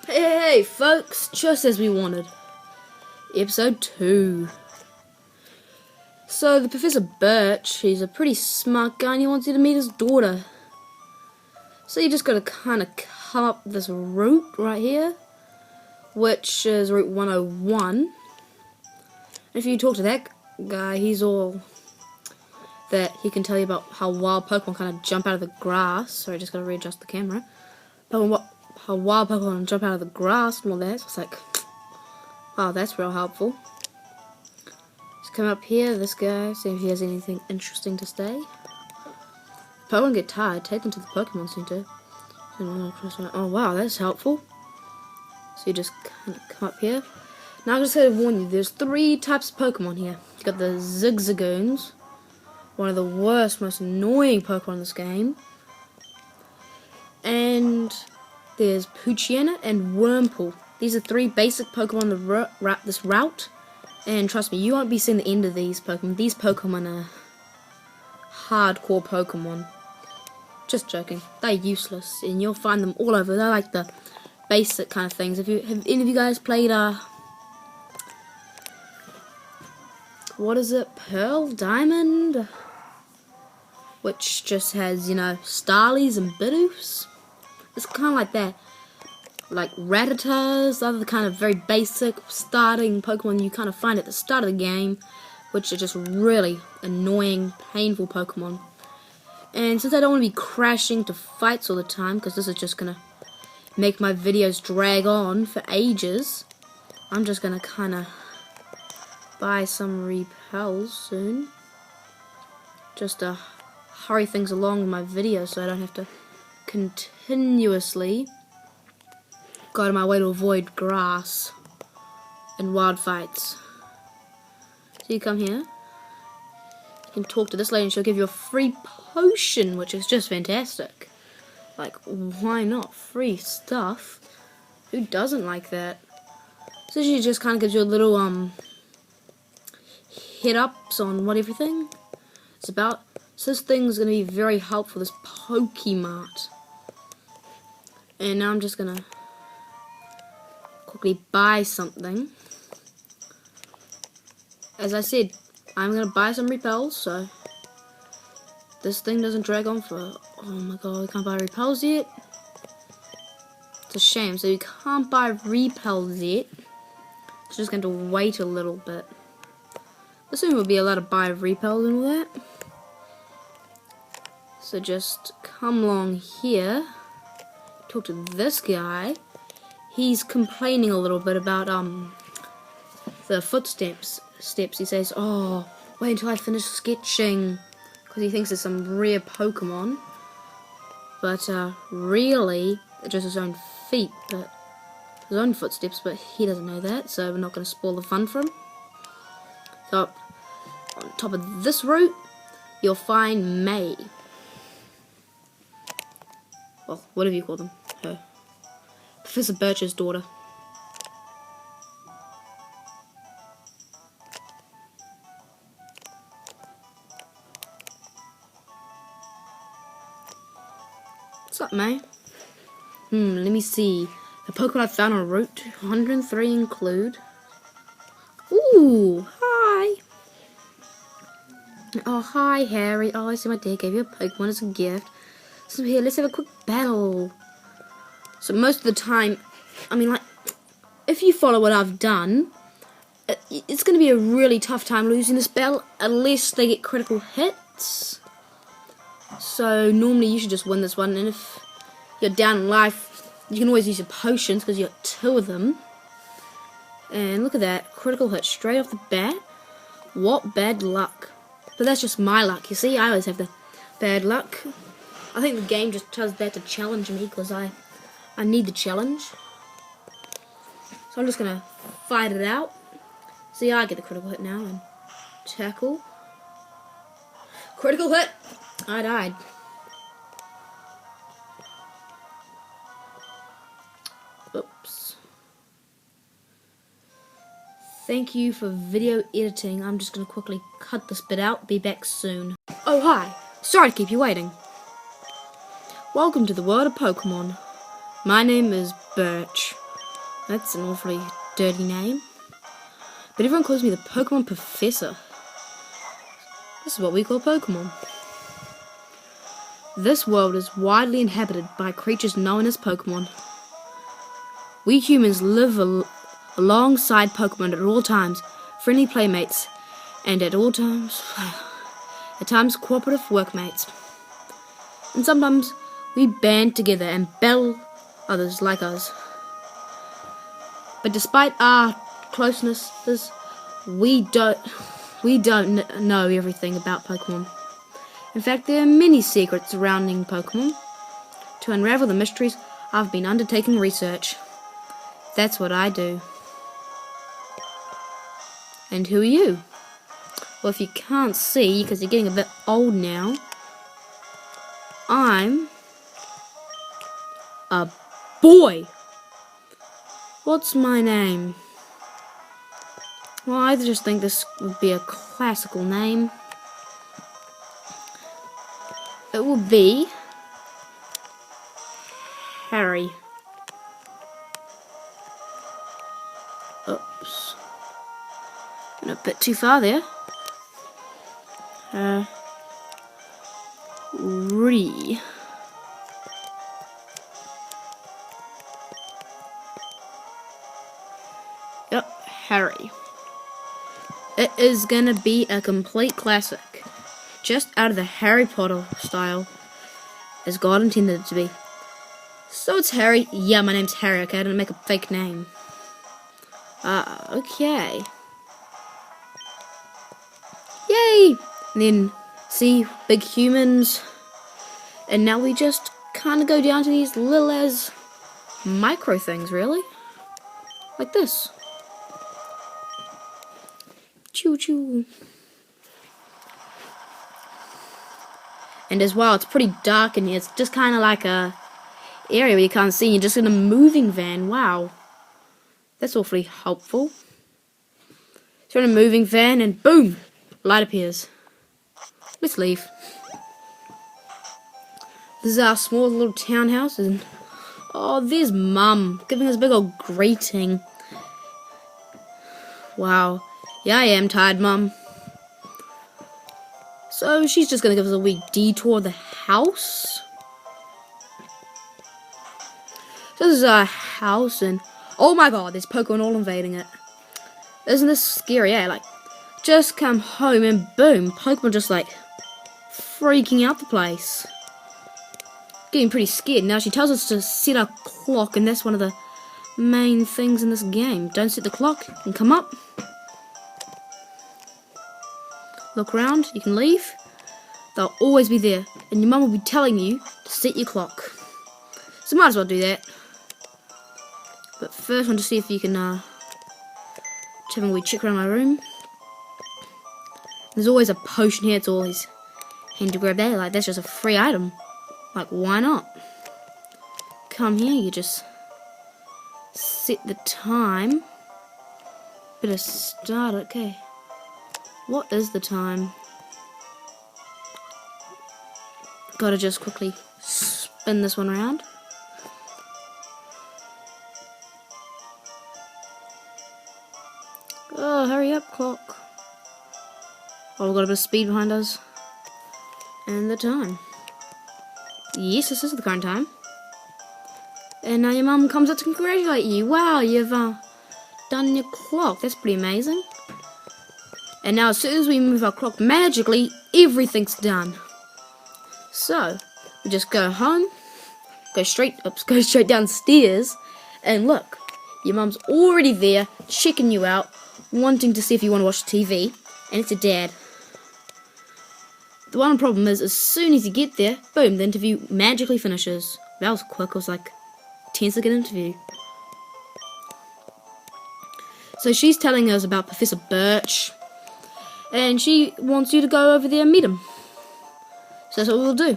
Hey folks, just as we wanted. Episode 2. So the Professor Birch, he's a pretty smart guy and he wants you to meet his daughter. So you just gotta kinda come up this route right here, which is Route 101. If you talk to that guy, he's all that he can tell you about how wild Pokemon kind of jump out of the grass. Sorry, just gotta readjust the camera. How wild Pokemon jump out of the grass and all that. So it's like, wow, that's real helpful. Just come up here, this guy, see if he has anything interesting to say. If Pokemon get tired, take them to the Pokemon Center. Oh wow, that's helpful. So you just kind of come up here. Now I'm just going to warn you, there's 3 types of Pokemon here. You got the Zigzagoons, one of the worst, most annoying Pokemon in this game. And there's Poochyena and Wurmple. These are 3 basic Pokemon on this route. And trust me, you won't be seeing the end of these Pokemon. These Pokemon are hardcore Pokemon. Just joking. They're useless. And you'll find them all over. They're like the basic kind of things. Have any of you guys played, what is it? Pearl? Diamond? Which just has, you know, Starlies and Bidoofs. It's kind of like that. Like Rattatas, other kind of very basic starting Pokemon you kind of find at the start of the game, which are just really annoying, painful Pokemon. And since I don't want to be crashing to fights all the time, because this is just going to make my videos drag on for ages, I'm just going to kind of buy some repels soon. Just to hurry things along in my videos so I don't have to continuously go out of my way to avoid grass and wild fights. So you come here, you can talk to this lady and she'll give you a free potion, which is just fantastic. Like, why not? Free stuff? Who doesn't like that? So she just kind of gives you a little hit ups on what everything is about. So this thing's going to be very helpful, this Pokemart. And now I'm just going to quickly buy something. As I said, I'm going to buy some repels, so this thing doesn't drag on for... Oh my god, we can't buy repels yet? It's a shame, so you can't buy repels yet. It's just going to wait a little bit. But soon we'll be allowed to buy repels and all that. So just come along here, talk to this guy. He's complaining a little bit about the footsteps. He says, "Oh, wait until I finish sketching," because he thinks there's some rare Pokemon. But really, it's just his own feet, but his own footsteps. But he doesn't know that, so we're not going to spoil the fun for him. So on top of this route, you'll find May. Well, whatever you call them, her. Professor Birch's daughter. What's up, May? Let me see. The Pokemon I found on Route 203 include... Ooh, hi! Oh, hi, Harry. Oh, I see my dad gave you a Pokemon as a gift. So here, let's have a quick battle. So most of the time, I mean, like, if you follow what I've done, it's going to be a really tough time losing this battle unless they get critical hits. So normally you should just win this one, and if you're down in life, you can always use your potions because you got 2 of them. And look at that, critical hit straight off the bat. What bad luck. But that's just my luck, you see, I always have the bad luck. I think the game just does that to challenge me because I need the challenge. So I'm just going to fight it out. See, I get the critical hit now and tackle. Critical hit! I died. Oops. Thank you for video editing. I'm just going to quickly cut this bit out. Be back soon. Oh, hi. Sorry to keep you waiting. Welcome to the world of Pokemon. My name is Birch. That's an awfully dirty name. But everyone calls me the Pokemon Professor. This is what we call Pokemon. This world is widely inhabited by creatures known as Pokemon. We humans live alongside Pokemon at all times, friendly playmates, and at times cooperative workmates. And sometimes we band together and battle others like us. But despite our closeness, we don't know everything about Pokemon. In fact, there are many secrets surrounding Pokemon. To unravel the mysteries, I've been undertaking research. That's what I do. And who are you? Well, if you can't see, because you're getting a bit old now, I'm a boy. What's my name? Well, I just think this would be a classical name. It will be Harry. Oops. Went a bit too far there. Ree. Yep, Harry. It is gonna be a complete classic. Just out of the Harry Potter style, as God intended it to be. So it's Harry. Yeah, my name's Harry, okay? I didn't make a fake name. Okay. Yay! And then, see, big humans. And now we just kind of go down to these little as micro things, really. Like this. Choo choo. And as well, it's pretty dark in here. It's just kind of like a area where you can't see. You're just in a moving van. Wow. That's awfully helpful. So you're in a moving van and boom! Light appears. Let's leave. This is our small little townhouse, and oh, there's Mum giving us a big old greeting. Wow. Yeah, I am tired, Mum. So she's just gonna give us a wee detour of the house. So this is our house, and oh my god, there's Pokemon all invading it. Isn't this scary, eh? Like, just come home and boom, Pokemon just like freaking out the place. Getting pretty scared. Now she tells us to set our clock, and that's one of the main things in this game. Don't set the clock, you can come up. Look around, you can leave. They'll always be there, and your mum will be telling you to set your clock. So might as well do that. But first I want to see if you can have a wee check around my room. There's always a potion here, it's always handy to grab that. Like, that's just a free item. Like, why not? Come here, you just set the time. Better start, okay. What is the time? Gotta just quickly spin this one around. Oh, hurry up, clock. Oh, we've got a bit of speed behind us. And the time. Yes, this is the current time. And now your mum comes up to congratulate you. Wow, you've done your clock. That's pretty amazing. And now as soon as we move our clock, magically, everything's done. So, we just go home, go straight downstairs, and look, your mum's already there, checking you out, wanting to see if you want to watch TV, and it's your dad. The one problem is, as soon as you get there, boom, the interview magically finishes. That was quick, it was like a 10-second interview. So she's telling us about Professor Birch, and she wants you to go over there and meet him. So that's what we'll do.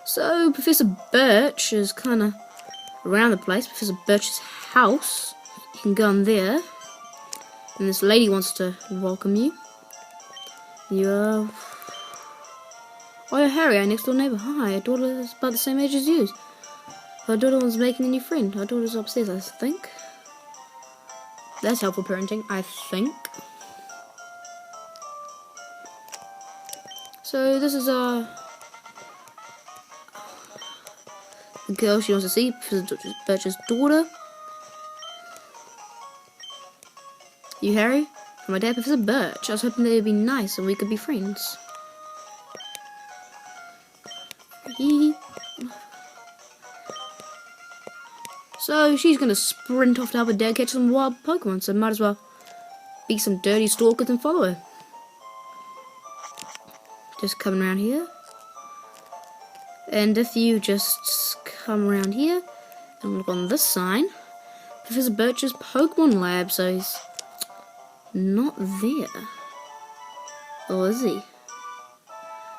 So Professor Birch is kind of around the place. Professor Birch's house. You can go in there. And this lady wants to welcome you. Oh, Harry, our next door neighbour. Hi, your daughter is about the same age as you. Her daughter was making a new friend. Her daughter's upstairs, I think. That's helpful parenting, I think. So this is the girl she wants to see, Professor Birch's daughter. You, Harry? My dad, Professor Birch. I was hoping they'd be nice and we could be friends. So she's gonna sprint off to help her dad catch some wild Pokemon, so might as well be some dirty stalkers and follow her. Just coming around here. And if you just come around here and look on this sign, Professor Birch's Pokemon lab, so he's not there. Or is he?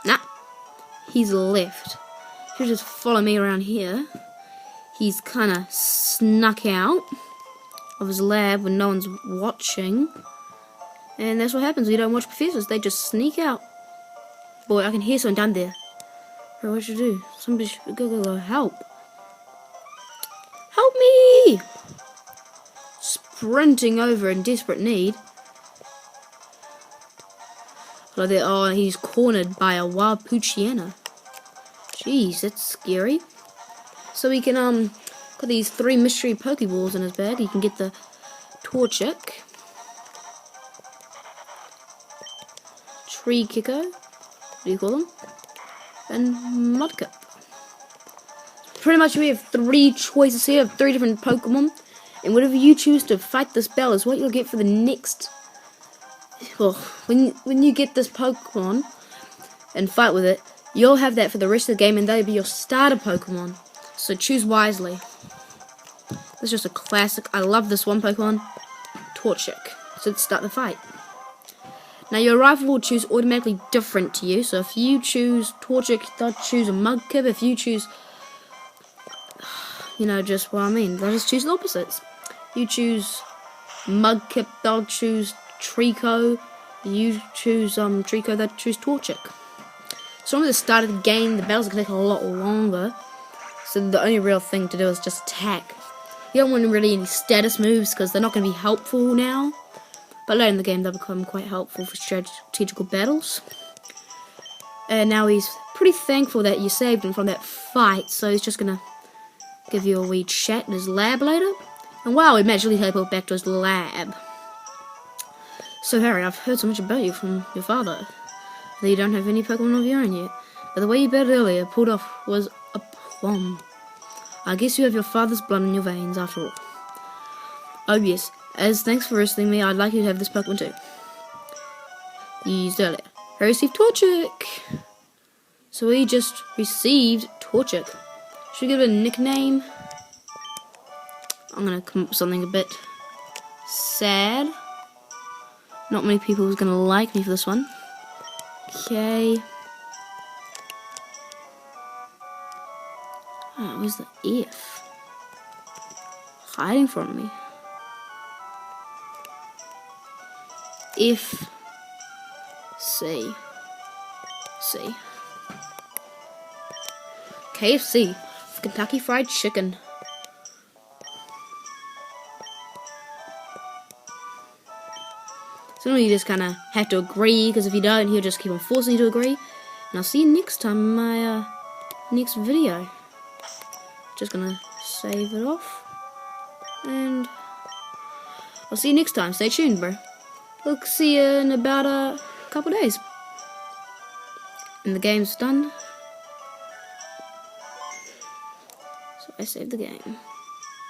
Nah, he's left. If you just follow me around here, he's kind of snuck out of his lab when no one's watching. And that's what happens when you don't watch professors. They just sneak out. Boy, I can hear someone down there. Bro, what should I do? Somebody should go help. Help me! Sprinting over in desperate need. Oh, he's cornered by a wild Poochyena. Jeez, that's scary. So he can, got these 3 mystery Pokeballs in his bag. He can get the Torchic, Tree Kicker, what do you call them? And Mudkip. Pretty much we have 3 choices here of 3 different Pokemon. And whatever you choose to fight this battle is what you'll get for the next... Well, when you get this Pokemon and fight with it, you'll have that for the rest of the game and they'll be your starter Pokemon. So choose wisely. This is just a classic. I love this one Pokemon, Torchic. So let's start the fight. Now your rival will choose automatically different to you. So if you choose Torchic, they'll choose a Mudkip. If you choose, you know, just what I mean, they'll just choose the opposites. You choose Mudkip, they'll choose Treecko. You choose Treecko, they'll choose Torchic. So at the start of the game, the battles can take a lot longer. So the only real thing to do is just attack. You don't want really any status moves because they're not going to be helpful now. But later in the game they'll become quite helpful for strategical battles. And now he's pretty thankful that you saved him from that fight. So he's just going to give you a wee chat in his lab later. And wow, he magically teleported back to his lab. So Harry, I've heard so much about you from your father. That you don't have any Pokemon of your own yet. But the way you battled earlier pulled off was a plum. I guess you have your father's blood in your veins after all. Oh yes, as thanks for rescuing me, I'd like you to have this Pokemon too. You used earlier. I received Torchic. So he just received Torchic. Should we give it a nickname? I'm gonna come up with something a bit sad. Not many people are gonna like me for this one. Okay. Oh, where's the F? Hiding from me. F. C. C. KFC. Kentucky Fried Chicken. So you just kind of have to agree, because if you don't, he'll just keep on forcing you to agree. And I'll see you next time in my next video. Just gonna save it off. And I'll see you next time. Stay tuned, bro. We'll see you in about a couple days. And the game's done. So I saved the game.